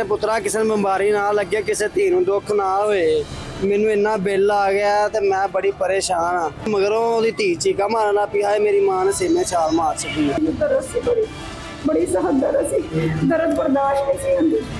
ਪੁੱਤਰਾ ਕਿਸੇ ਨੂੰ ਬਿਮਾਰੀ ਨਾ ਲੱਗੇ, ਕਿਸੇ ਧੀ ਨੂੰ ਦੁੱਖ ਨਾ ਹੋਏ। ਮੈਨੂੰ ਇੰਨਾ ਬਿੱਲ ਆ ਗਿਆ ਤੇ ਮੈਂ ਬੜੀ ਪਰੇਸ਼ਾਨ ਆ। ਮਗਰੋਂ ਉਹਦੀ ਧੀ ਚੀਕਾ ਮਾਰਨ ਲੱਗ ਪਈ, ਹਾਏ ਮੇਰੀ ਮਾਂ ਨੇ ਸੀਨੇ ਛਾਲ ਮਾਰ ਛੱਡੀ। ਬੜੀ ਸਹੰਦਰ ਸੀ, ਦਰਦ ਬਰਦਾਸ਼ਤ ਨਹੀਂ ਸੀ ਹੁੰਦੀ।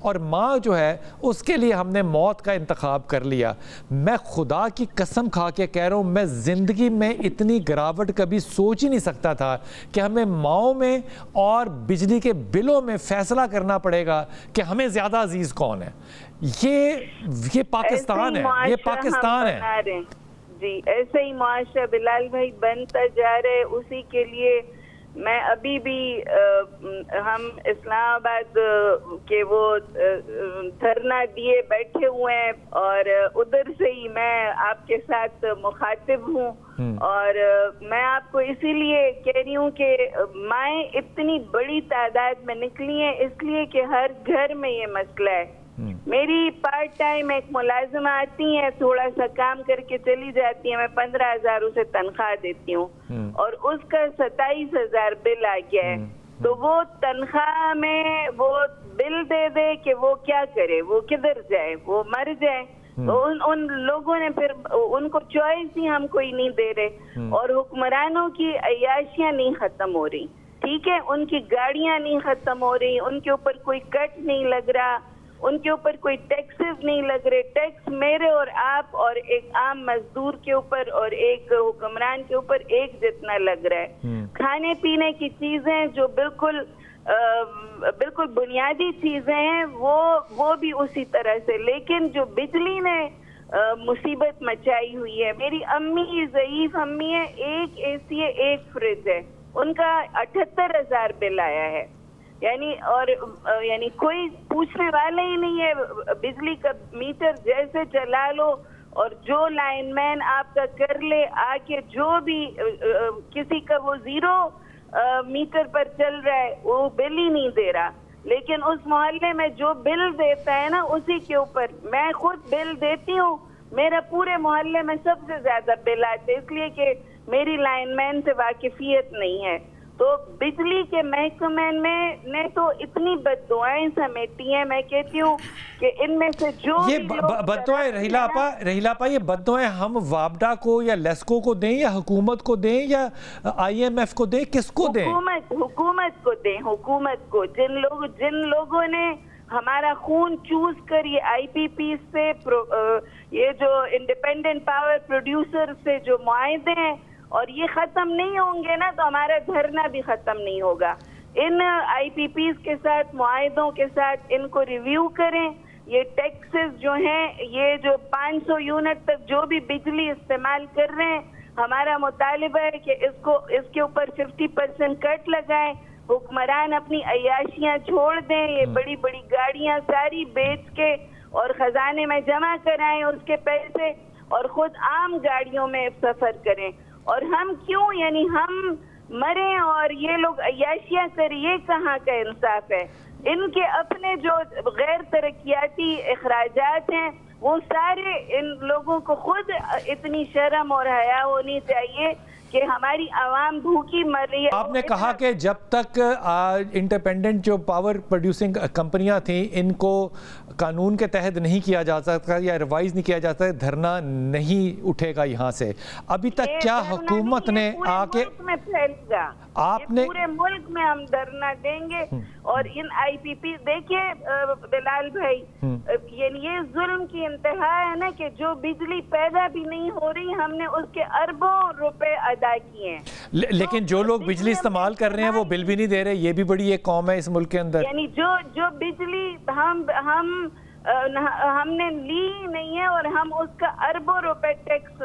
اور ماں جو ہے اس کے لیے ہم نے موت کا انتخاب کر لیا۔ میں خدا کی قسم کھا کے کہہ رہا ہوں، میں زندگی میں اتنی گراوٹ کبھی سوچ ہی نہیں سکتا تھا کہ ہمیں ماؤں میں اور بجلی کے بلوں میں فیصلہ کرنا پڑے گا کہ ہمیں زیادہ عزیز کون ہے۔ یہ پاکستان ہے، یہ پاکستان ہے۔ جی ایسے ہی معاشرہ بلال بھائی بنتا جا رہے، اسی کے لیے میں ابھی بھی ہم اسلام آباد کے وہ دھرنا دیے بیٹھے ہوئے ہیں، اور ادھر سے ہی میں آپ کے ساتھ مخاطب ہوں، اور میں آپ کو اسی لیے کہہ رہی ہوں کہ مائیں اتنی بڑی تعداد میں نکلی ہیں اس لیے کہ ہر گھر میں یہ مسئلہ ہے۔ میری پارٹ ٹائم ایک ملازمہ آتی ہیں، تھوڑا سا کام کر کے چلی جاتی ہیں، میں 15,000 اسے تنخواہ دیتی ہوں، اور اس کا 27,000 بل آ گیا ہے۔ تو وہ تنخواہ میں وہ بل دے دے کہ وہ کیا کرے، وہ کدھر جائے، وہ مر جائے۔ ان لوگوں نے پھر ان کو چوائس ہی ہم کوئی نہیں دے رہے، اور حکمرانوں کی عیاشیاں نہیں ختم ہو رہی، ٹھیک ہے، ان کی گاڑیاں نہیں ختم ہو رہی، ان کے اوپر کوئی کٹ نہیں لگ رہا، ان کے اوپر کوئی ٹیکسز نہیں لگ رہے۔ ٹیکس میرے اور آپ اور ایک عام مزدور کے اوپر اور ایک حکمران کے اوپر ایک جتنا لگ رہا ہے۔ کھانے پینے کی چیزیں جو بالکل بنیادی چیزیں ہیں وہ بھی اسی طرح سے، لیکن جو بجلی نے مصیبت مچائی ہوئی ہے، میری امی ضعیف امی ہے، ایک اے سی ہے، ایک فریج ہے، ان کا 78,000 بل آیا ہے، یعنی کوئی پوچھنے والا ہی نہیں ہے۔ بجلی کا میٹر جیسے چلا لو، اور جو لائن مین آپ کا کر لے آ کے، جو بھی کسی کا وہ 0 میٹر پر چل رہا ہے وہ بل ہی نہیں دے رہا، لیکن اس محلے میں جو بل دیتا ہے نا اسی کے اوپر میں خود بل دیتی ہوں، میرا پورے محلے میں سب سے زیادہ بل آتے، اس لیے کہ میری لائن مین سے واقفیت نہیں ہے۔ تو بجلی کے محکمے نے تو اتنی بد دعائیں سمیٹی ہیں، میں کہتی ہوں کہ ان میں سے جو یہ بد دعائیں رحیلہ آپا یہ بد دعائیں ہم وابڈا کو یا لیسکو کو دیں یا حکومت کو دیں یا IMF کو دیں، کس کو دیں؟ حکومت کو دیں، حکومت کو، جن لوگوں نے ہمارا خون چوز کر یہ IPP سے، یہ جو انڈیپینڈنٹ پاور پروڈیوسر سے جو معاہدے ہیں، اور یہ ختم نہیں ہوں گے نا تو ہمارا دھرنا بھی ختم نہیں ہوگا۔ ان IPPs کے ساتھ، معاہدوں کے ساتھ ان کو ریویو کریں۔ یہ ٹیکسز جو ہیں، یہ جو 500 یونٹ تک جو بھی بجلی استعمال کر رہے ہیں، ہمارا مطالبہ ہے کہ اس کے اوپر 50% کٹ لگائیں، حکمران اپنی عیاشیاں چھوڑ دیں، یہ بڑی بڑی گاڑیاں ساری بیچ کے اور خزانے میں جمع کرائیں اس کے پیسے، اور خود عام گاڑیوں میں سفر کریں۔ اور ہم کیوں، یعنی ہم مریں اور یہ لوگ عیاشیاں کریں، یہ کہاں کا انصاف ہے؟ ان کے اپنے جو غیر ترقیاتی اخراجات ہیں وہ سارے ان لوگوں کو خود اتنی شرم اور حیا ہونی چاہیے کہ ہماری عوام بھوکی مر رہی ہے۔ آپ نے کہا کہ جب تک انڈیپینڈنٹ جو پاور پروڈیوسنگ کمپنیاں تھیں ان کو قانون کے تحت نہیں کیا جا سکتا یا ریوائز نہیں کیا جاتا، دھرنا نہیں اٹھے گا یہاں سے۔ ابھی تک کیا حکومت نے آ کے آپ نے پورے ملک میں ہم دھرنا دیں گے، اور ان IPP دیکھیے بلال بھائی، یعنی یہ ظلم کی انتہا ہے نا کہ جو بجلی پیدا بھی نہیں ہو رہی، ہم نے اس کے اربوں روپے ادا کیے ہیں، لیکن جو لوگ بجلی استعمال کر رہے ہیں وہ بل بھی نہیں دے رہے۔ یہ بھی بڑی ایک قوم ہے اس ملک کے اندر، یعنی جو بجلی ہم نے لی نہیں ہے، اور ہم اس کا اربوں روپے ٹیکس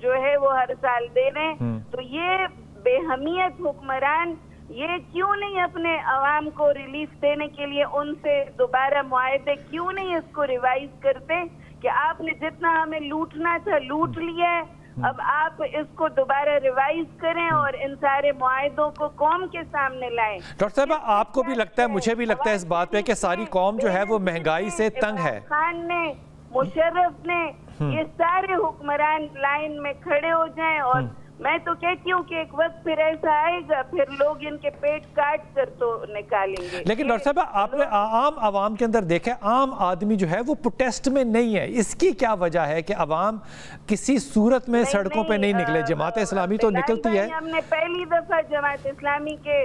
جو ہے وہ ہر سال دے رہے ہیں۔ تو یہ بے حمیت حکمران یہ کیوں نہیں اپنے عوام کو ریلیف دینے کے لیے ان سے دوبارہ معاہدے کیوں نہیں اس کو ریوائز کرتے کہ آپ نے جتنا ہمیں لوٹنا تھا لوٹ لیا ہے، اب آپ اس کو دوبارہ ریوائز کریں اور ان سارے معاہدوں کو قوم کے سامنے لائیں۔ ڈاکٹر صاحبہ آپ کو بھی لگتا ہے، مجھے بھی لگتا ہے اس بات پہ کہ ساری قوم جو ہے وہ مہنگائی سے تنگ ہے؟ خان نے، مشرف نے، یہ سارے حکمران لائن میں کھڑے ہو جائیں، اور میں تو کہتی ہوں کہ ایک وقت پھر ایسا آئے گا پھر لوگ ان کے پیٹ کاٹ کر تو نکالیں گے۔ لیکن ڈاکٹر صاحب آپ نے عام عوام کے اندر دیکھا ہے، عام آدمی جو ہے وہ پروٹیسٹ میں نہیں ہے، اس کی کیا وجہ ہے کہ عوام کسی صورت میں سڑکوں پہ نہیں نکلے؟ جماعت اسلامی تو نکلتی ہے۔ ہم نے پہلی دفعہ جماعت اسلامی کے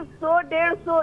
100 150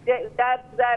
4000,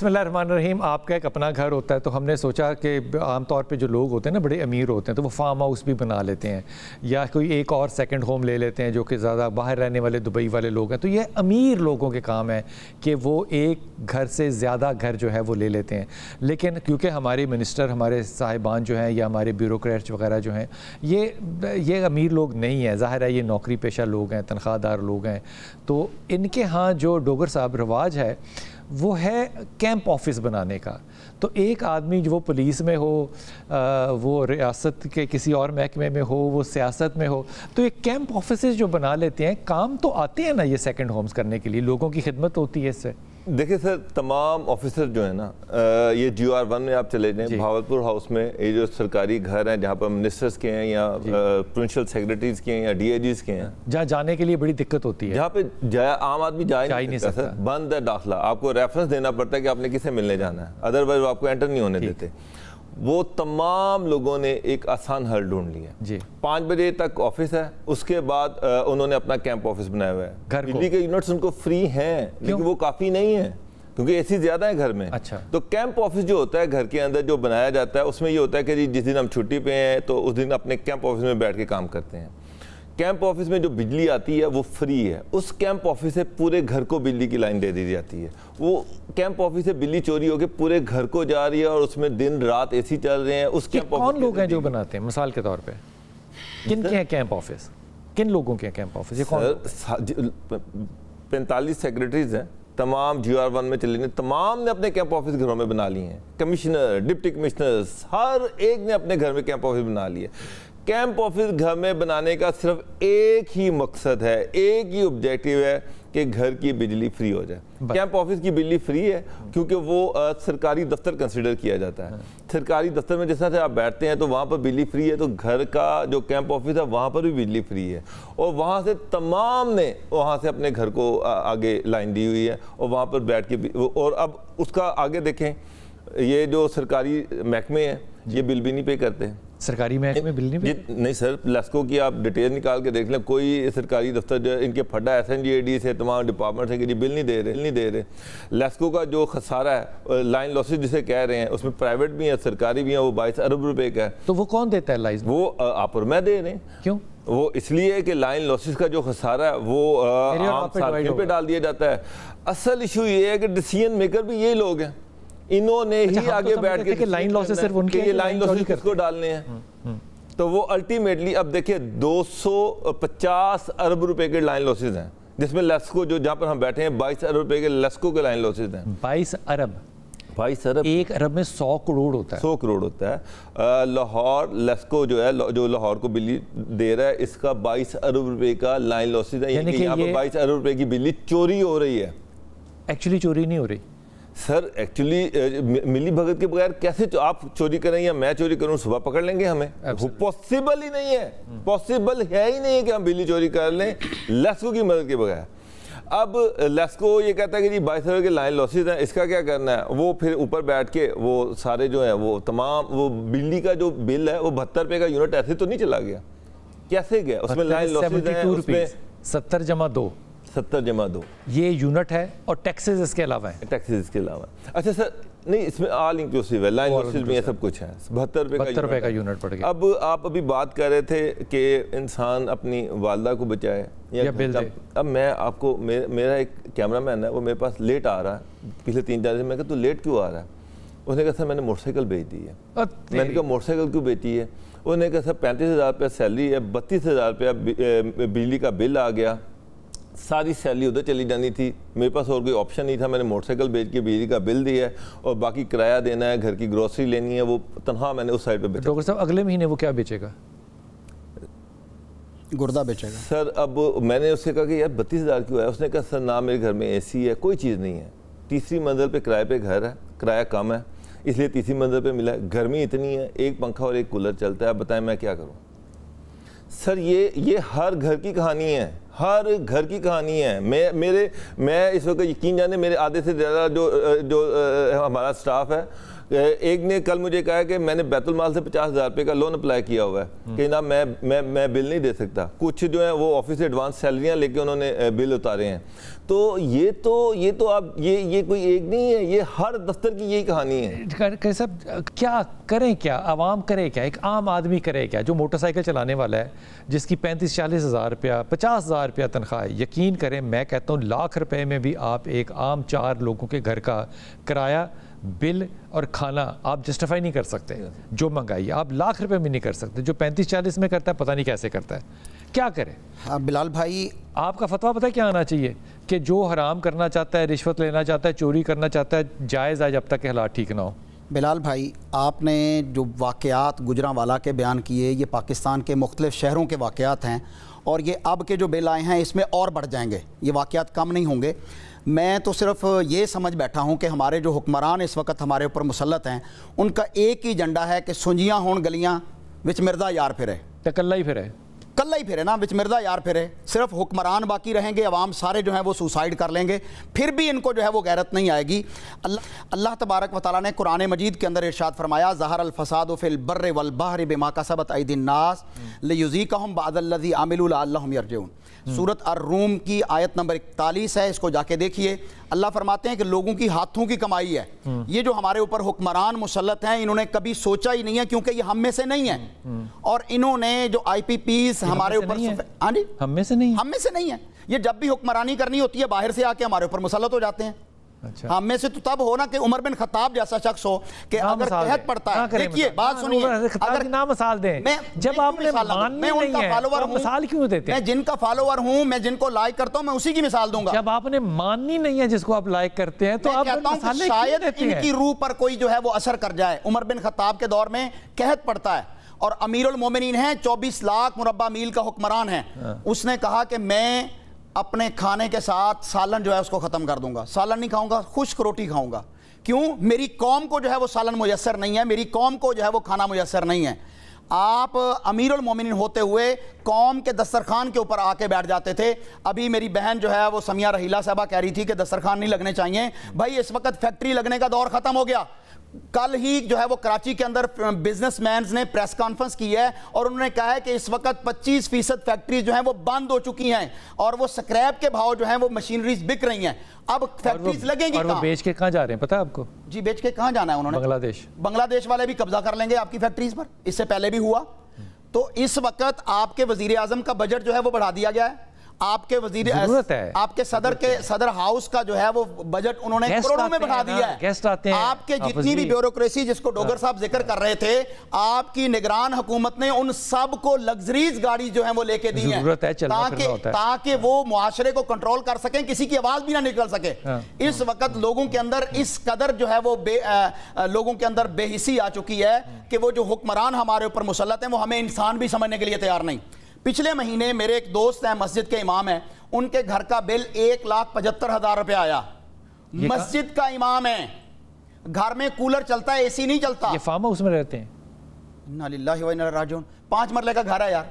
بسم اللہ الرحمن الرحیم. آپ کا ایک اپنا گھر ہوتا ہے تو ہم نے سوچا کہ عام طور پہ جو لوگ ہوتے ہیں نا بڑے امیر ہوتے ہیں تو وہ فارم ہاؤس بھی بنا لیتے ہیں یا کوئی ایک اور سیکنڈ ہوم لے لیتے ہیں جو کہ زیادہ باہر رہنے والے دبئی والے لوگ ہیں. تو یہ امیر لوگوں کے کام ہے کہ وہ ایک گھر سے زیادہ گھر جو ہے وہ لے لیتے ہیں. لیکن کیونکہ ہمارے منسٹر ہمارے صاحبان جو ہیں یا ہمارے بیوروکریٹس وغیرہ جو ہیں یہ امیر لوگ نہیں ہیں. ظاہر ہے یہ نوکری پیشہ لوگ ہیں, تنخواہ دار لوگ ہیں. تو ان کے ہاں جو ڈوگر صاحب رواج ہے وہ ہے کیمپ آفس بنانے کا. تو ایک آدمی جو وہ پولیس میں ہو, وہ ریاست کے کسی اور محکمے میں ہو, وہ سیاست میں ہو, تو یہ کیمپ آفسز جو بنا لیتے ہیں کام تو آتے ہیں نا یہ سیکنڈ ہومز کرنے کے لیے, لوگوں کی خدمت ہوتی ہے اس سے. دیکھیں سر, تمام آفیسر جو ہیں نا, یہ GR1 میں آپ چلے جائیں, بھاولپور ہاؤس میں یہ جو سرکاری گھر ہیں جہاں پر منسٹرز کے ہیں یا پروونشل سیکریٹریز کے ہیں یا DIGs کے ہیں, جہاں جانے کے لیے بڑی دقت ہوتی ہے, جہاں پہ عام آدمی جا ہی نہیں سکتا, بند ہے داخلہ. آپ کو ریفرنس دینا پڑتا ہے کہ آپ نے کسے ملنے جانا ہے, ادروائز وہ آپ کو انٹر نہیں ہونے دیتے. وہ تمام لوگوں نے ایک آسان حل ڈھونڈ لیا. 5 بجے تک آفس ہے, اس کے بعد انہوں نے اپنا کیمپ آفس بنایا ہوا ہے. بجلی کے یونٹس ان کو فری ہیں لیکن وہ کافی نہیں ہیں کیونکہ اے سی زیادہ ہیں گھر میں. تو کیمپ آفس جو ہوتا ہے گھر کے اندر جو بنایا جاتا ہے, اس میں یہ ہوتا ہے کہ جی جس دن ہم چھٹی پہ ہیں تو اس دن اپنے کیمپ آفس میں بیٹھ کے کام کرتے ہیں. کیمپ آفس میں جو بجلی آتی ہے وہ فری ہے. اس کیمپ آفس سے پورے گھر کو بجلی کی لائن دے دی جاتی ہے. وہ کیمپ آفس سے بجلی چوری ہو کے پورے گھر کو جا رہی ہے اور اس میں دن رات اے سی چل رہے ہیں. اس کیمپ آفس کون لوگ ہیں جو بناتے ہیں مثال کے طور پہ, کن کے ہیں کیمپ آفس, کن لوگوں کے ہیں کیمپ آفس؟ 45 سیکریٹریز ہیں, تمام GR1 میں چلے, تمام نے اپنے کیمپ آفس گھروں میں بنا لیے ہیں. کمشنر, ڈپٹی کمشنرز, ہر ایک نے اپنے گھر میں کیمپ آفس بنا لیے. کیمپ آفس گھر میں بنانے کا صرف ایک ہی مقصد ہے, ایک ہی آبجیکٹیو ہے کہ گھر کی بجلی فری ہو جائے. کیمپ آفس کی بجلی فری ہے کیونکہ وہ سرکاری دفتر کنسیڈر کیا جاتا ہے. سرکاری دفتر میں جس طرح سے آپ بیٹھتے ہیں تو وہاں پر بجلی فری ہے, تو گھر کا جو کیمپ آفس ہے وہاں پر بھی بجلی فری ہے. اور وہاں سے تمام نے وہاں سے اپنے گھر کو آگے لائن دی ہوئی ہے اور وہاں پر بیٹھ کے. اور اب اس کا آگے دیکھیں, یہ جو سرکاری محکمے ہیں یہ بل بھی نہیں پے کرتے. سرکاری محکمے بل نہیں سر, لیسکو کی آپ ڈیٹیل نکال کے دیکھ لیں, کوئی سرکاری دفتر جو ان کے پھڈا SNGAD سے تمام ڈپارٹمنٹ ہے کہ جی بل نہیں دے رہے. لیسکو کا جو خسارہ ہے, لائن لاسز جسے کہہ رہے ہیں, اس میں پرائیویٹ بھی ہیں سرکاری بھی ہیں, وہ 22 ارب روپے کا ہے. تو وہ کون دیتا ہے لائن؟ وہ آپ اور میں دے رہے ہیں. کیوں؟ وہ اس لیے کہ لائن لاسز کا جو خسارہ ہے وہ عام صارفین پہ ڈال دیا جاتا ہے. اصل ایشو یہ ہے کہ ڈیسیژن میکر بھی یہی لوگ ہیں, انہوں نے ہی آگے بیٹھ کے لائن لاسز صرف ان کے لائن لاسز کس کو ڈالنے ہیں. تو وہ الٹیمیٹلی اب دیکھیں 250 ارب روپے کے لائن لاسز ہیں, جس میں لیسکو جو جہاں پر ہم بیٹھے ہیں 22 ارب روپے کے لیسکو کے لائن لاسز ہیں. 22 ارب 1 ارب میں 100 کروڑ ہوتا ہے. 100 کروڑ ہوتا ہے. لاہور لیسکو جو ہے, جو لاہور کو بجلی دے رہا ہے, اس کا 22 ارب روپے کا لائن لاسز ہے. یعنی کہ یہاں پر 22 ارب روپے کی بجلی چوری ہو رہی ہے. ایکچولی چوری نہیں ہو رہی سر, ایکچولی ملی بھگت کے بغیر کیسے آپ چوری کریں یا میں چوری کروں, صبح پکڑ لیں گے ہمیں؟ پاسبل ہی نہیں ہے, پاسبل ہے ہی نہیں کہ ہم بجلی چوری کر لیں لیسکو کی مدد کے بغیر. اب لیسکو یہ کہتا ہے کہ جی 22 ارب کے لائن لاسز ہیں, اس کا کیا کرنا ہے؟ وہ پھر اوپر بیٹھ کے وہ سارے جو ہیں وہ تمام وہ بجلی کا جو بل ہے وہ 72 روپے کا یونٹ ایسے تو نہیں چلا گیا, کیسے گیا؟ اس میں لائن لاسز ہیں, اس میں 70 جمع 2 یہ یونٹ ہے اور ٹیکسز اس کے علاوہ ہیں. ٹیکسز اس کے علاوہ. اچھا سر, نہیں اس میں آل انکلوسیو ہے, لائن لاسز بھی سب کچھ ہے. 72 روپے کا یونٹ پڑ گیا. اب آپ ابھی بات کر رہے تھے کہ انسان اپنی والدہ کو بچائے یا بل دے. اب میں آپ کو, میرا ایک کیمرہ مین ہے, وہ میرے پاس لیٹ آ رہا ہے پچھلے 3-4 دن. میں کہا تو لیٹ کیوں آ رہا ہے؟ اس نے کہا سر میں نے موٹر سائیکل بیچ دی ہے. میں نے کہا موٹر سائیکل کیوں بیچی ہے؟ انہوں نے کہا سر 35,000 روپیہ سیلری ہے, 32,000 روپیہ بجلی کا بل آ گیا, ساری سیلری ادھر چلی جانی تھی, میرے پاس اور کوئی آپشن نہیں تھا. میں نے موٹر سائیکل بیچ کے بجلی کا بل دیا ہے اور باقی کرایہ دینا ہے, گھر کی گروسری لینی ہے, وہ تنہا میں نے اس سائڈ پہ بیچا. ڈاکٹر صاحب اگلے مہینے وہ کیا بیچے گا؟ گردہ بیچے گا. سر اب میں نے اس سے کہا کہ یار 32,000 کیوں ہے؟ اس نے کہا سر نہ میرے گھر میں اے سی ہے, کوئی چیز نہیں ہے, تیسری منزل پہ کرائے پہ گھر ہے, کرایہ کم ہے اس لیے تیسری منزل پہ ملا ہے, گرمی اتنی ہے, ایک پنکھا اور ایک کولر چلتا ہے, اب بتائیں میں کیا کروں؟ سر یہ ہر گھر کی کہانی ہے, ہر گھر کی کہانی ہے. میں اس وقت یقین جانے میرے آدھے سے زیادہ جو ہمارا سٹاف ہے ایک نے کل مجھے کہا کہ میں نے بیت المال سے 50,000 روپے کا لون اپلائی کیا ہوا ہے کہ جناب میں بل نہیں دے سکتا. کچھ جو ہیں وہ آفس سے ایڈوانس سیلریاں لے کے انہوں نے بل اتارے ہیں. تو یہ تو آپ یہ کوئی ایک نہیں ہے, یہ ہر دفتر کی یہی کہانی ہے. کہ صاحب کیا کریں, کیا عوام کرے کیا, ایک عام آدمی کرے کیا جو موٹر سائیکل چلانے والا ہے, جس کی 35-40 ہزار روپیہ 50,000 روپیہ تنخواہ ہے. یقین کریں میں کہتا ہوں لاکھ روپے میں بھی آپ ایک عام 4 لوگوں کے گھر کا کرایہ, بل اور کھانا آپ جسٹیفائی نہیں کر سکتے. جو مہنگائی آپ لاکھ روپے میں نہیں کر سکتے, جو 35-40 میں کرتا ہے پتہ نہیں کیسے کرتا ہے. کیا کرے بلال بھائی؟ آپ کا فتویٰ پتہ کیا آنا چاہیے کہ جو حرام کرنا چاہتا ہے, رشوت لینا چاہتا ہے, چوری کرنا چاہتا ہے, جائز ہے جب تک کہ حالات ٹھیک نہ ہو. بلال بھائی آپ نے جو واقعات گجرانوالہ کے بیان کیے, یہ پاکستان کے مختلف شہروں کے واقعات ہیں, اور یہ اب کے جو بل آئے ہیں اس میں اور بڑھ جائیں گے, یہ واقعات کم نہیں ہوں گے. میں تو صرف یہ سمجھ بیٹھا ہوں کہ ہمارے جو حکمران اس وقت ہمارے اوپر مسلط ہیں, ان کا ایک ہی ایجنڈا ہے کہ سنجیاں ہون گلیاں وچ مردا یار پھرے, کلہ ہی پھرے, کلہ ہی پھرے نا, وچ مردا یار پھرے. صرف حکمران باقی رہیں گے, عوام سارے جو ہیں وہ سوسائڈ کر لیں گے, پھر بھی ان کو جو ہے وہ غیرت نہیں آئے گی. اللہ تبارک و تعالیٰ نے قرآن مجید کے اندر ارشاد فرمایا, ظہر الفساد فی البر والبحر بما کسبت ایدی الناس لیذیقہم بعض الذی عملوا لعلہم یرجعون. سورۃ الروم کی آیت نمبر 41 ہے, اس کو جا کے دیکھیے. اللہ فرماتے ہیں کہ لوگوں کی ہاتھوں کی کمائی ہے. یہ جو ہمارے اوپر حکمران مسلط ہیں, انہوں نے کبھی سوچا ہی نہیں ہے, کیونکہ یہ ہم میں سے نہیں ہیں, اور انہوں نے جو آئی پی پیز ہمارے اوپر ہم میں سے نہیں ہے. یہ جب بھی حکمرانی کرنی ہوتی ہے باہر سے آ کے ہمارے اوپر مسلط ہو جاتے ہیں. ہم میں سے تو تب ہونا کہ عمر بن خطاب جیسا شخص ہو کہ اگر قحط پڑتا ہے, دیکھیے بات سنیے, اگر نام مثال دیں, جب آپ نے ماننی نہیں ہے تو مثال کیوں دیتے ہیں؟ میں جن کا فالوور ہوں, میں جن کو لائک کرتا ہوں, میں اسی کی مثال دوں گا. جب آپ نے ماننی نہیں ہے جس کو آپ لائک کرتے ہیں تو آپ مثالیں شاید ان کی روح پر کوئی جو ہے وہ اثر کر جائے. عمر بن خطاب کے دور میں قحط پڑتا ہے, اور امیر المومنین ہیں, 24 لاکھ مربع میل کا حکمران ہے. اس نے کہا کہ میں اپنے کھانے کے ساتھ سالن جو ہے اس کو ختم کر دوں گا, سالن نہیں کھاؤں گا, خشک روٹی کھاؤں گا. کیوں؟ میری قوم کو جو ہے وہ سالن میسر نہیں ہے, میری قوم کو جو ہے وہ کھانا میسر نہیں ہے. آپ امیر المومنین ہوتے ہوئے قوم کے دسترخوان کے اوپر آ کے بیٹھ جاتے تھے. ابھی میری بہن جو ہے وہ سمیہ رحیلہ صاحبہ کہہ رہی تھی کہ دسترخوان نہیں لگنے چاہیے. بھائی اس وقت فیکٹری لگنے کا دور ختم ہو گیا. کل ہی جو ہے وہ کراچی کے اندر بزنس مینز نے پریس کانفرنس کی ہے, اور انہوں نے کہا ہے کہ اس وقت 25% فیکٹریز جو ہیں وہ بند ہو چکی ہیں, اور وہ سکریپ کے بھاؤ جو ہیں وہ مشینریز بک رہی ہیں. اب فیکٹریز لگیں گی اور وہ بیچ کے کہاں جا رہے ہیں پتہ ہے آپ کو؟ جی بیچ کے کہاں جانا ہے انہوں نے؟ بنگلہ دیش والے بھی قبضہ کر لیں گے آپ کی فیکٹریز پر, اس سے پہلے بھی ہوا. تو اس وقت آپ کے وزیر اعظم کا بجٹ جو ہے وہ بڑھا دیا گیا ہے. آپ کے آپ کے صدر ہاؤس کا جو ہے وہ بجٹ انہوں نے کروڑوں میں بڑھا دیا ہے. آپ کے جتنی بھی بیوروکریسی جس کو ڈوگر صاحب ذکر کر رہے تھے, آپ کی نگران حکومت نے ان سب کو لگزریز گاڑی جو ہیں وہ لے کے دی ہیں تاکہ وہ معاشرے کو کنٹرول کر سکیں, کسی کی آواز بھی نہ نکل سکے. اس وقت لوگوں کے اندر اس قدر جو ہے وہ لوگوں کے اندر بے حسی آ چکی ہے کہ وہ جو حکمران ہمارے اوپر مسلط ہیں وہ ہمیں انسان بھی سمجھنے کے لیے تیار نہیں. پچھلے مہینے میرے ایک دوست ہیں, مسجد کے امام ہیں, ان کے گھر کا بل 1,75,000 روپے آیا. مسجد کا امام ہے, گھر میں کولر چلتا ہے, اے سی نہیں چلتا. یہ فارم ہاؤس میں رہتے ہیں. انا للہ و انا الیہ راجعون. 5 مرلے کا گھر ہے یار,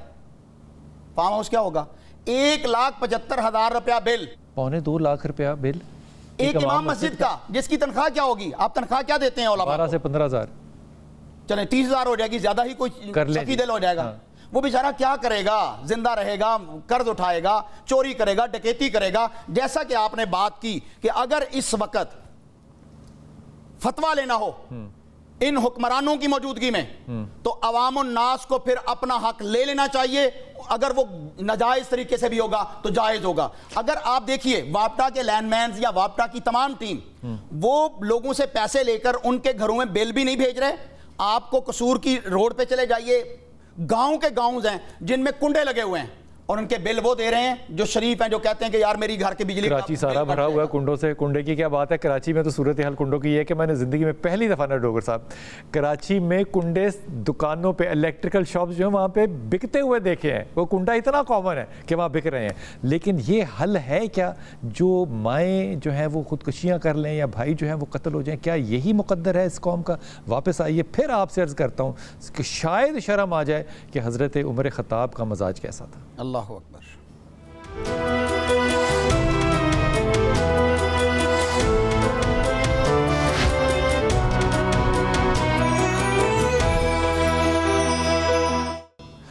فارم ہاؤس کیا ہوگا؟ 1,75,000 روپیہ بل, 1.25 لاکھ روپیہ بل ایک امام مسجد کا, جس کی تنخواہ کیا ہوگی؟ آپ تنخواہ کیا دیتے ہیں علماء؟ 12 سے 15,000. چلیں 30,000 ہو جائے گی, زیادہ ہی کوئی سخی دل ہو جائے گا. وہ بیچارہ کیا کرے گا؟ زندہ رہے گا, قرض اٹھائے گا, چوری کرے گا, ڈکیتی کرے گا. جیسا کہ آپ نے بات کی کہ اگر اس وقت فتویٰ لینا ہو ان حکمرانوں کی موجودگی میں تو عوام الناس کو پھر اپنا حق لے لینا چاہیے. اگر وہ ناجائز طریقے سے بھی ہوگا تو جائز ہوگا. اگر آپ دیکھیے واپٹا کے لینڈ مینز یا واپٹا کی تمام ٹیم وہ لوگوں سے پیسے لے کر ان کے گھروں میں بل بھی نہیں بھیج رہے. آپ کو قصور کی روڈ پہ چلے جائیے, گاؤں کے گاؤں ہیں جن میں کنڈے لگے ہوئے ہیں, اور ان کے بل وہ دے رہے ہیں جو شریف ہیں, جو کہتے ہیں کہ یار میری گھر کے بجلی. کراچی سارا بھرا ہوا ہے کنڈوں سے. کنڈے کی کیا بات ہے, کراچی میں تو صورتحال کنڈوں کی ہے کہ میں نے زندگی میں پہلی دفعہ نا ڈوگر صاحب کراچی میں کنڈے دکانوں پہ, الیکٹریکل شاپس جو ہیں وہاں پہ بکتے ہوئے دیکھے ہیں. وہ کنڈا اتنا کامن ہے کہ وہاں بک رہے ہیں. لیکن یہ حل ہے کیا جو مائیں جو ہیں وہ خودکشیاں کر لیں یا بھائی جو ہیں وہ قتل ہو جائیں؟ کیا یہی مقدر ہے اس قوم کا؟ واپس آئیے, پھر آپ سے عرض کرتا ہوں کہ شاید شرم آ جائے کہ حضرت عمر خطاب کا مزاج کیسا تھا. اللہ اکبر.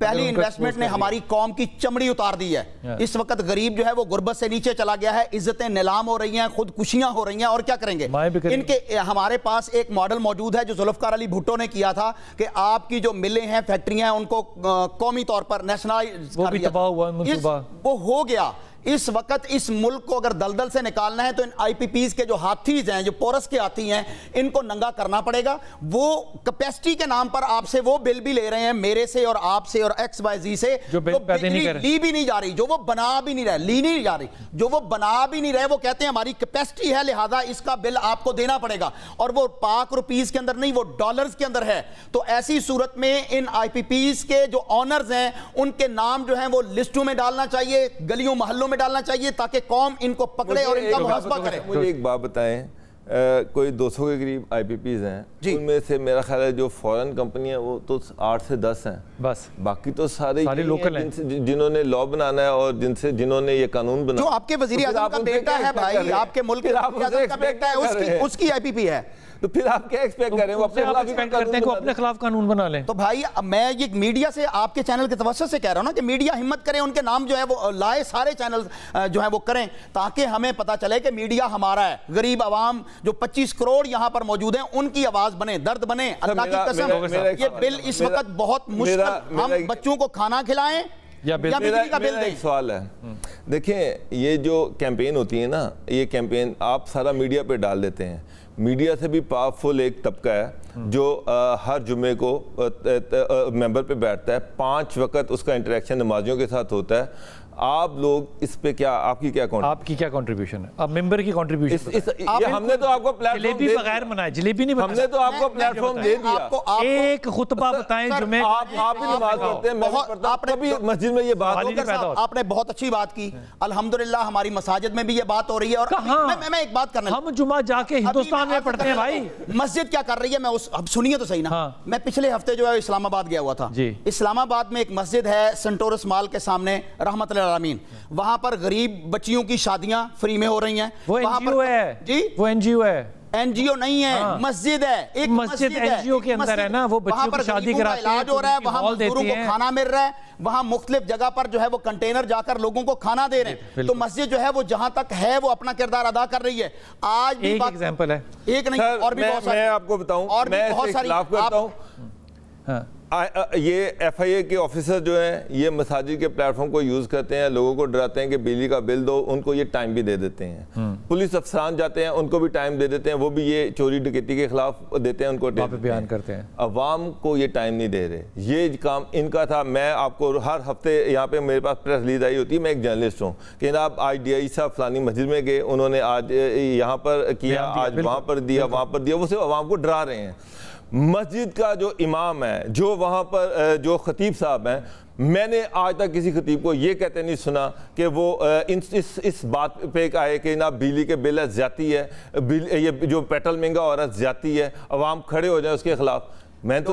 پہلی انویسٹمنٹ نے ہماری قوم کی چمڑی اتار دی ہے. اس وقت غریب جو ہے وہ غربت سے نیچے چلا گیا ہے, عزتیں نیلام ہو رہی ہیں, خودکشیاں ہو رہی ہیں, اور کیا کریں گے ان کے. ہمارے پاس ایک ماڈل موجود ہے جو ذوالفقار علی بھٹو نے کیا تھا کہ آپ کی جو ملیں ہیں, فیکٹریاں ہیں, ان کو قومی طور پر نیشنلائز کر دیا. وہ ہو گیا. اس وقت اس ملک کو اگر دلدل سے نکالنا ہے تو ان آئی پی پیز کے جو ہاتھیز ہیں, جو پورس کے ہاتھی ہیں, ان کو ننگا کرنا پڑے گا. وہ کیپیسٹی کے نام پر آپ سے وہ بل بھی لے رہے ہیں, میرے سے اور آپ سے اور ایکس وائی زی سے, جو لی بھی نہیں جا رہی, جو وہ بنا بھی نہیں رہے, لی نہیں جا رہی, جو وہ بنا بھی نہیں رہے. وہ کہتے ہیں ہماری کیپیسٹی ہے لہذا اس کا بل آپ کو دینا پڑے گا, اور وہ پاک روپیز کے اندر نہیں, وہ ڈالرز کے اندر ہے. تو ایسی صورت میں ان آئی پی پیز کے جو آنرز ہیں ان کے نام جو ہیں وہ لسٹوں میں ڈالنا چاہیے, گلیوں محلوں میں ڈالنا چاہیے, تاکہ قوم ان کو پکڑے اور ان کا محاسبہ کرے. مجھے ایک بات بتائیں, کوئی 200 کے قریب آئی پی پیز ہیں, ان میں سے میرا خیال ہے جو فورن کمپنی ہیں وہ تو 8 سے 10 ہیں بس, باقی تو سارے لوکل ہیں جنہوں نے لا بنانا ہے اور جنہوں نے یہ قانون بنانا. جو آپ کے وزیر اعظم کا بیٹا ہے بھائی, آپ کے ملک کے وزیر اعظم کا بیٹا ہے, اس کی آئی پی پی ہے, تو پھر آپ کیا ایکسپیکٹ کر رہے ہیں؟ وہ اپنے خلاف ایکسپیکٹ کرتے ہیں کہ اپنے خلاف قانون بنا لیں. تو بھائی میں یہ میڈیا سے, آپ کے چینل کے توسط سے کہہ رہا ہوں نا کہ میڈیا ہمت کرے, ان کے نام جو ہے وہ لائے, سارے چینل جو ہیں وہ کریں, تاکہ ہمیں پتہ چلے کہ میڈیا ہمارا ہے. غریب عوام جو 25 کروڑ یہاں پر موجود ہیں ان کی آواز بنے, درد بنے. اللہ کی قسم یہ بل اس وقت بہت مشکل, ہم بچوں کو کھانا کھلائیں یا بجلی کا بل دیں. ایک سوال ہے, دیکھیں یہ جو کیمپین ہوتی ہے نا, یہ کیمپین آپ سارا میڈیا پہ ڈال دیتے ہیں. میڈیا سے بھی پاورفل ایک طبقہ ہے جو ہر جمعے کو ممبر پہ بیٹھتا ہے, 5 وقت اس کا انٹریکشن نمازیوں کے ساتھ ہوتا ہے. آپ لوگ اس پہ کیا, آپ کی کیا کنٹریبیوشن ہے؟ اب ممبر کی کنٹریبیوشن, ہم نے تو آپ کو پلیٹ فارم جلیبی بغیر منائے, جلیبی نہیں ہم نے تو آپ کو پلیٹ فارم دے دیا. ایک خطبہ بتائیں جمعے, آپ بھی نماز پڑھتے ہیں, میں پڑھتا ہوں, کبھی مسجد میں یہ بات ہو. آپ نے بہت اچھی بات کی, الحمدللہ ہماری مساجد میں بھی یہ بات ہو رہی ہے. اور میں ایک بات کرنا, ہم جمعہ جا کے ہندوستان میں پڑھتے ہیں بھائی. مسجد کیا کر رہی ہے, میں اب سنیے تو صحیح نا. میں پچھلے ہفتے جو ہے اسلام آباد گیا ہوا تھا. اسلام آباد میں ایک مسجد ہے سنٹورس مال کے سامنے, رحمت للعالمین. وہاں پر غریب بچیوں کی شادیاں فری میں ہو رہی ہیں. وہ این جی او ہے جی, وہ این جی او ہے, این جی او نہیں ہے, مسجد ہے. ایک مسجد این جی او کے اندر ہے نا, وہ بچوں کی شادی کراتے ہیں, علاج ہو رہا ہے, وہاں مزدوروں کو کھانا مل رہا ہے, وہاں مختلف جگہ پر جو ہے وہ کنٹینر جا کر لوگوں کو کھانا دے رہے ہیں. تو مسجد جو ہے وہ جہاں تک ہے وہ اپنا کردار ادا کر رہی ہے. آج بھی ایک ایگزامپل ہے, ایک نہیں اور بھی بہت سارے. میں آپ کو بتاؤں, میں اس کے خلاف کرتا ہوں. یہ ایف آئی اے کے آفیسر جو ہیں یہ مساجد کے پلیٹ فارم کو یوز کرتے ہیں, لوگوں کو ڈراتے ہیں کہ بجلی کا بل دو, ان کو یہ ٹائم بھی دے دیتے ہیں. پولیس افسران جاتے ہیں, ان کو بھی ٹائم دے دیتے ہیں, وہ بھی یہ چوری ڈکیتی کے خلاف دیتے ہیں, ان کو بیان کرتے ہیں. عوام کو یہ ٹائم نہیں دے رہے, یہ کام ان کا تھا. میں آپ کو ہر ہفتے یہاں پہ میرے پاس پریس ریلیز آئی ہوتی ہے, میں ایک جرنلسٹ ہوں, کہ جناب آج ڈی آئی صاحب فلانی مسجد میں گئے, انہوں نے آج یہاں پر کیا, آج وہاں پر دیا, وہاں پر دیا. وہ صرف عوام کو ڈرا رہے ہیں. مسجد کا جو امام ہے, جو وہاں پر جو خطیب صاحب ہیں, میں نے آج تک کسی خطیب کو یہ کہتے نہیں سنا کہ وہ اس بات پہ آئے کہ جناب بجلی کے بل ہے, زیادتی ہے, یہ جو پیٹرول مہنگا ہو رہا ہے زیادتی ہے, عوام کھڑے ہو جائیں اس کے خلاف. میں تو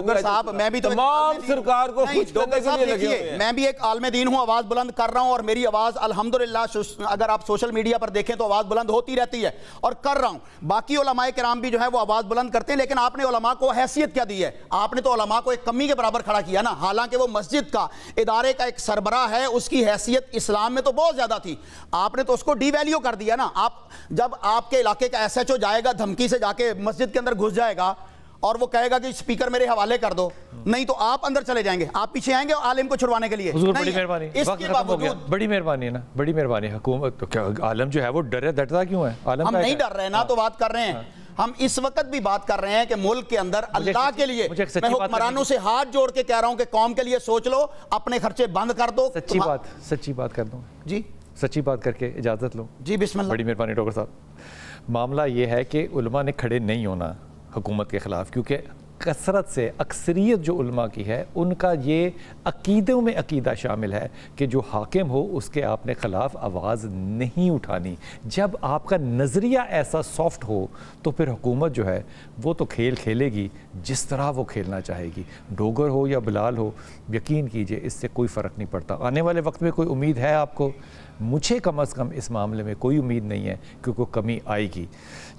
تمام سرکار کو خوش کرنے کے لیے لگے ہوئے ہیں. میں بھی ایک عالم دین ہوں, آواز بلند کر رہا ہوں, اور میری آواز الحمدللہ اگر آپ سوشل میڈیا پر دیکھیں تو آواز بلند ہوتی رہتی ہے, اور کر رہا ہوں. باقی علماء کرام بھی جو ہے وہ آواز بلند کرتے ہیں, لیکن آپ نے علماء کو حیثیت کیا دی ہے؟ آپ نے تو علماء کو ایک کمی کے برابر کھڑا کیا نا, حالانکہ وہ مسجد کا ادارے کا ایک سربراہ ہے, اس کی حیثیت اسلام میں تو بہت زیادہ تھی. آپ نے تو اس کو ڈی ویلیو کر دیا نا. جب آپ کے علاقے کا ایس ایچ او جائے گا, دھمکی سے جا کے مسجد کے اندر گھس جائے گا اور وہ کہے گا کہ اسپیکر میرے حوالے کر دو, نہیں تو آپ اندر چلے جائیں گے, آپ پیچھے آئیں گے عالم کو چھڑوانے کے لیے. حضور بڑی مہربانی, بڑی مہربانی ہے نا, بڑی مہربانی. حکومت تو کیا عالم جو ہے وہ ڈرے ڈرتا کیوں ہے؟ ہم نہیں ڈر رہے نا, تو بات کر رہے ہیں. ہم اس وقت بھی بات کر رہے ہیں کہ ملک کے اندر اللہ کے لیے, میں حکمرانوں سے ہاتھ جوڑ کے کہہ رہا ہوں کہ قوم کے لیے سوچ لو, اپنے خرچے بند کر دو. سچی بات کر دوں جی, سچی بات کر کے اجازت لو جی, بسم اللہ. بڑی مہربانی ڈاکٹر صاحب. معاملہ یہ ہے کہ علماء نے کھڑے نہیں ہونا حکومت کے خلاف, کیونکہ کثرت سے اکثریت جو علماء کی ہے ان کا یہ عقیدوں میں عقیدہ شامل ہے کہ جو حاکم ہو اس کے آپ نے خلاف آواز نہیں اٹھانی. جب آپ کا نظریہ ایسا سافٹ ہو تو پھر حکومت جو ہے وہ تو کھیل کھیلے گی جس طرح وہ کھیلنا چاہے گی. ڈوگر ہو یا بلال ہو, یقین کیجئے اس سے کوئی فرق نہیں پڑتا. آنے والے وقت میں کوئی امید ہے آپ کو مجھے کم از کم اس معاملے میں کوئی امید نہیں ہے کہ کوئی کمی آئے گی،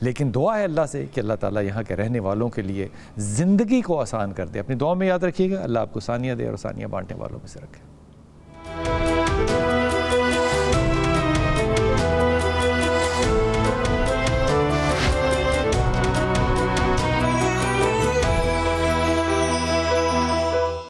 لیکن دعا ہے اللہ سے کہ اللہ تعالیٰ یہاں کے رہنے والوں کے لیے زندگی کو آسان کر دے۔ اپنی دعا میں یاد رکھیے گا، اللہ آپ کو ثانیہ دے اور ثانیہ بانٹنے والوں میں سے رکھے۔